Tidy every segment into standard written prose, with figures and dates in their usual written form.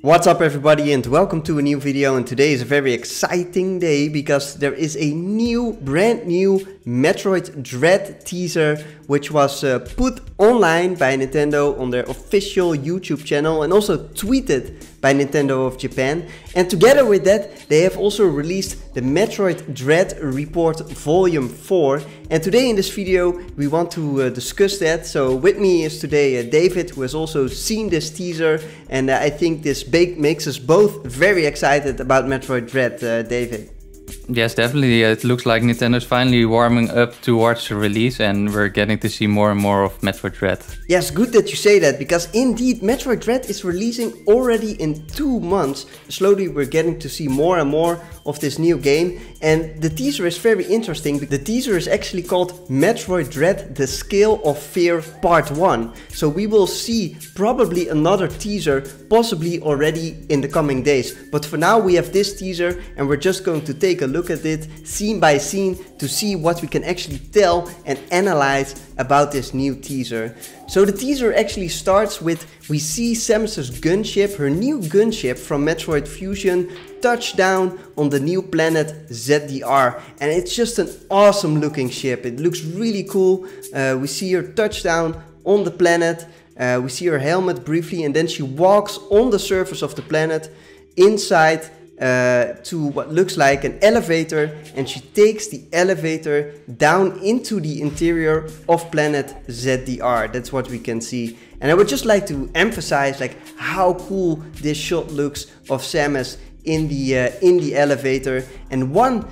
What's up everybody and welcome to a new video, and today is a very exciting day because there is a brand new Metroid Dread teaser which was put online by Nintendo on their official YouTube channel and also tweeted by Nintendo of Japan. And together with that they have also released the Metroid Dread Report Volume 4, and today in this video we want to discuss that. So with me is today David, who has also seen this teaser, and I think this makes us both very excited about Metroid Dread, David. Yes, definitely. It looks like Nintendo's finally warming up towards the release and we're getting to see more and more of Metroid Dread. Yes, good that you say that, because indeed Metroid Dread is releasing already in 2 months. Slowly we're getting to see more and more of this new game, and the teaser is very interesting. The teaser is actually called Metroid Dread: The Scale of Fear Part 1. So we will see probably another teaser, possibly already in the coming days. But for now we have this teaser and we're just going to take a look at it scene by scene to see what we can actually tell and analyze about this new teaser. So the teaser actually starts with, we see Samus's gunship, her new gunship from Metroid Fusion, touch down on the new planet ZDR, and it's just an awesome looking ship. It looks really cool. We see her touch down on the planet, we see her helmet briefly, and then she walks on the surface of the planet inside to what looks like an elevator, and she takes the elevator down into the interior of planet ZDR. That's what we can see. And I would just like to emphasize like how cool this shot looks of Samus in the elevator. And one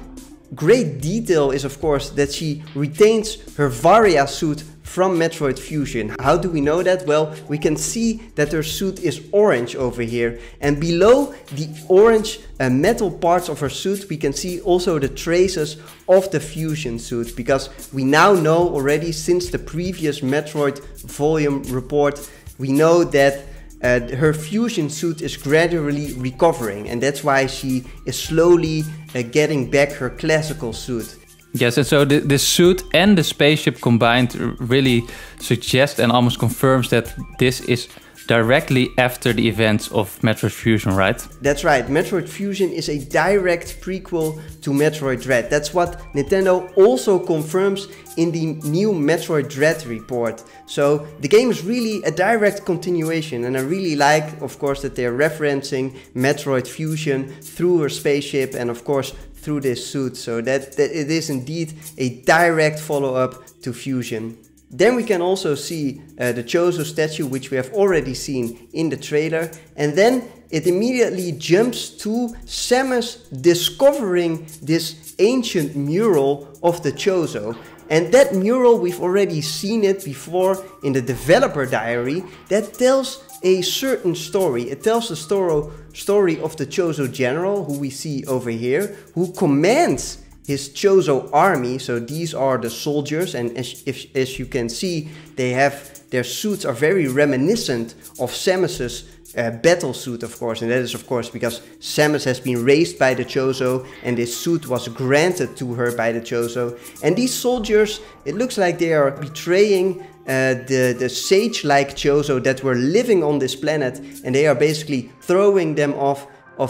great detail is of course that she retains her Varia suit from Metroid Fusion. How do we know that? Well, we can see that her suit is orange over here, and below the orange metal parts of her suit we can see also the traces of the Fusion suit, because we now know already since the previous Metroid volume report, we know that her Fusion suit is gradually recovering, and that's why she is slowly getting back her classical suit. Yes, and so the suit and the spaceship combined really suggest and almost confirms that this is directly after the events of Metroid Fusion, right? That's right. Metroid Fusion is a direct prequel to Metroid Dread. That's what Nintendo also confirms in the new Metroid Dread report. So the game is really a direct continuation, and I really like, of course, that they're referencing Metroid Fusion through her spaceship and of course through this suit, so that it is indeed a direct follow-up to Fusion. Then we can also see the Chozo statue, which we have already seen in the trailer, and then it immediately jumps to Samus discovering this ancient mural of the Chozo. And that mural, we've already seen it before in the developer diary, that tells a certain story. It tells the story of the Chozo general, who we see over here, who commands his Chozo army. So these are the soldiers, and as you can see, their suits are very reminiscent of Samus's battle suit, of course, and that is of course because Samus has been raised by the Chozo and this suit was granted to her by the Chozo. And these soldiers, it looks like they are betraying the sage-like Chozo that were living on this planet, and they are basically throwing them off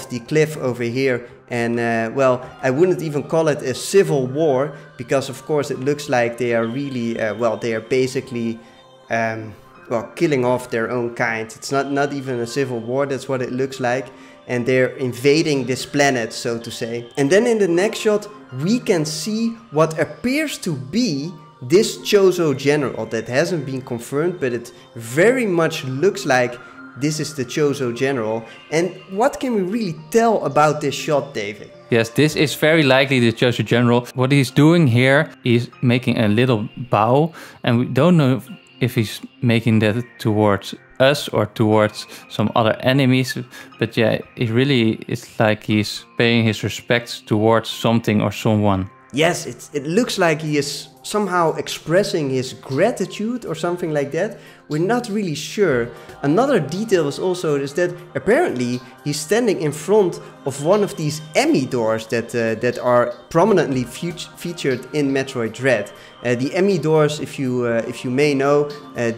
the cliff over here. And well, I wouldn't even call it a civil war, because of course it looks like they are really well, they are basically well, killing off their own kind. It's not even a civil war, that's what it looks like. And they're invading this planet, so to say. And then in the next shot we can see what appears to be this Chozo general. That hasn't been confirmed, but it very much looks like this is the Chozo general. And what can we really tell about this shot, David? Yes, this is very likely the Chozo general. What he's doing here is making a little bow, and we don't know if he's making that towards us or towards some other enemies, but yeah, it really is like he's paying his respects towards something or someone. Yes, it looks like he is somehow expressing his gratitude or something like that. We're not really sure. Another detail is also is that apparently he's standing in front of one of these Emmy doors that are prominently featured in Metroid Dread. The Emmy doors, if you may know,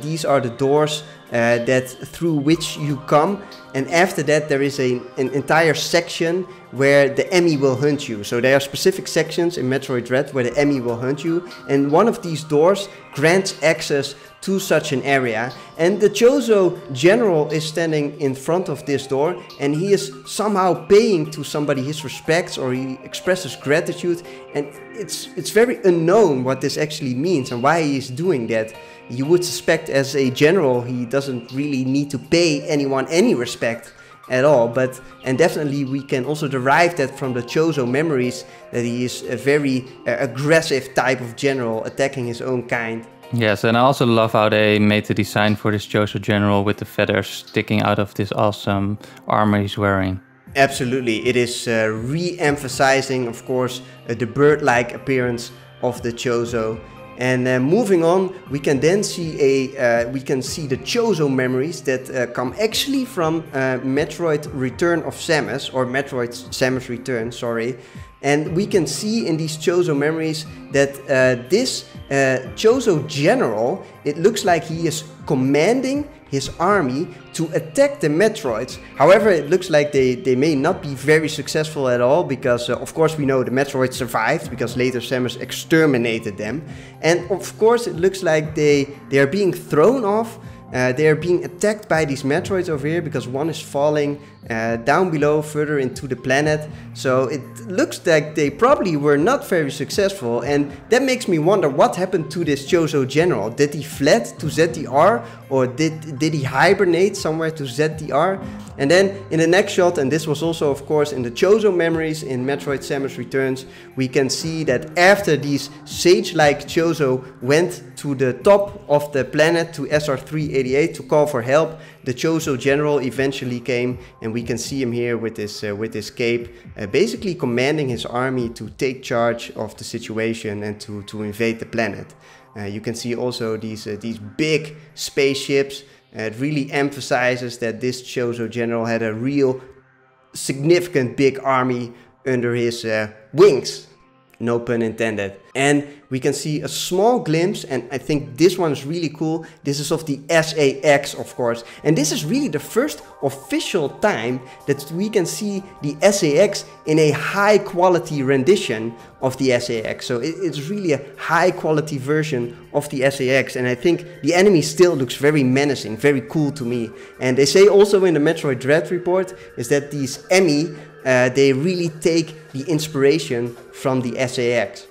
these are the doors that through which you come, and after that there is an entire section where the Emmy will hunt you. So there are specific sections in Metroid Dread where the Emmy will hunt you, and one of these doors grants access to such an area. And the Chozo general is standing in front of this door, and he is somehow paying to somebody his respects, or he expresses gratitude, and it's very unknown what this actually means and why he is doing that. You would suspect as a general he doesn't really need to pay anyone any respect at all, and definitely we can also derive that from the Chozo memories, that he is a very aggressive type of general, attacking his own kind. Yes, and I also love how they made the design for this Chozo general with the feathers sticking out of this awesome armor he's wearing. Absolutely, it is re-emphasizing, of course, the bird-like appearance of the Chozo. And moving on, we can then see the Chozo memories that come actually from Metroid Return of Samus, or Metroid Samus Return, sorry. And we can see in these Chozo memories that this Chozo general, it looks like he is commanding his army to attack the Metroids. However, it looks like they may not be very successful at all, because of course we know the Metroids survived because later Samus exterminated them. And of course it looks like they are being thrown off. They are being attacked by these Metroids over here, because one is falling down below further into the planet. So it looks like they probably were not very successful, and that makes me wonder what happened to this Chozo general. Did he fled to ZDR, or did he hibernate somewhere to ZDR? And then in the next shot, and this was also of course in the Chozo memories in Metroid Samus Returns, we can see that after these sage-like Chozo went to the top of the planet to SR388 to call for help, the Chozo general eventually came, and we can see him here with this cape, basically commanding his army to take charge of the situation and to invade the planet. You can see also these big spaceships. It really emphasizes that this Chozo general had a real significant big army under his wings. No pun intended. And we can see a small glimpse, and I think this one is really cool. This is of the SAX, of course. And this is really the first official time that we can see the SAX in a high quality rendition of the SAX. So it's really a high quality version of the SAX. And I think the enemy still looks very menacing, very cool to me. And they say also in the Metroid Dread report is that these Emmy, they really take the inspiration from the SAX.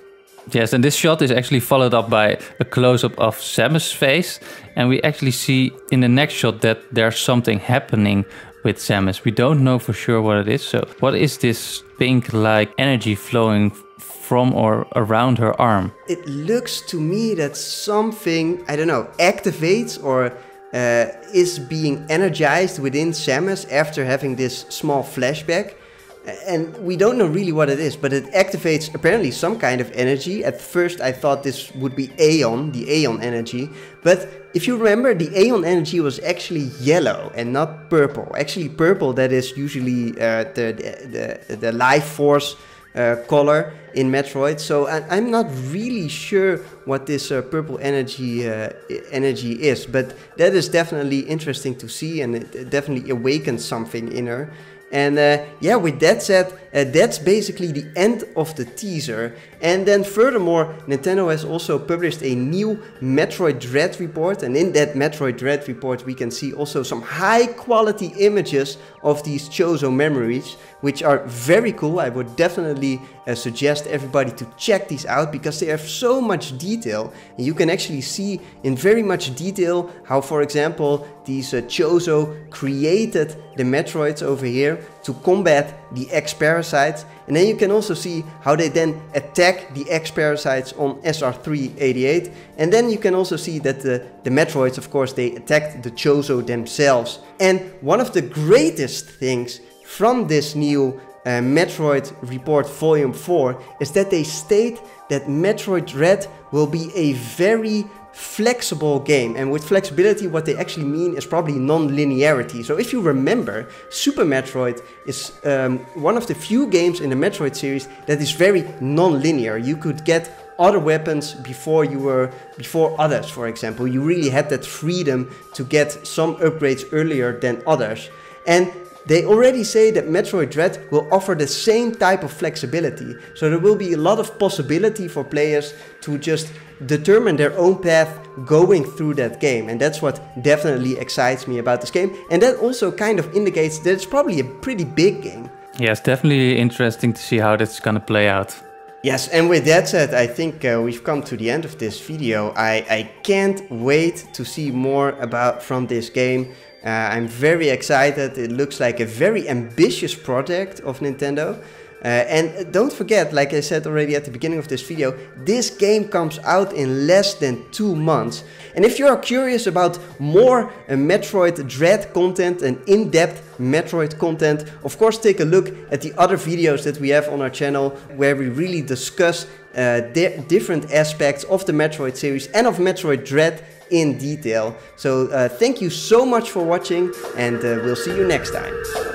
Yes, and this shot is actually followed up by a close-up of Samus' face, and we actually see in the next shot that there's something happening with Samus. We don't know for sure what it is. So what is this pink-like energy flowing from or around her arm? It looks to me that something, I don't know, activates or is being energized within Samus after having this small flashback. And we don't know really what it is, but it activates apparently some kind of energy. At first I thought this would be Aeon, the Aeon energy. But if you remember, the Aeon energy was actually yellow and not purple. Actually purple, that is usually the life force color in Metroid. So I'm not really sure what this purple energy is. But that is definitely interesting to see, and it definitely awakens something in her. And yeah, with that said, that's basically the end of the teaser. And then furthermore, Nintendo has also published a new Metroid Dread report. And in that Metroid Dread report, we can see also some high quality images of these Chozo memories, which are very cool. I would definitely suggest everybody to check these out, because they have so much detail. And you can actually see in very much detail how, for example, these Chozo created the Metroids over here to combat the X-Parasites. And then you can also see how they then attack the X-Parasites on SR388. And then you can also see that the Metroids, of course, they attacked the Chozo themselves. And one of the greatest things from this new Metroid Report Volume 4 is that they state that Metroid Dread will be a very flexible game, and with flexibility what they actually mean is probably non-linearity. So if you remember, Super Metroid is one of the few games in the Metroid series that is very non-linear. You could get other weapons before others, for example. You really had that freedom to get some upgrades earlier than others. And they already say that Metroid Dread will offer the same type of flexibility. So there will be a lot of possibility for players to just determine their own path going through that game. And that's what definitely excites me about this game. And that also kind of indicates that it's probably a pretty big game. Yeah, it's definitely interesting to see how that's gonna play out. Yes, and with that said, I think we've come to the end of this video. I can't wait to see more from this game. I'm very excited. It looks like a very ambitious project of Nintendo. And don't forget, like I said already at the beginning of this video, this game comes out in less than 2 months. And if you're curious about more Metroid Dread content and in-depth Metroid content, of course take a look at the other videos that we have on our channel, where we really discuss different aspects of the Metroid series and of Metroid Dread in detail. So thank you so much for watching, and we'll see you next time.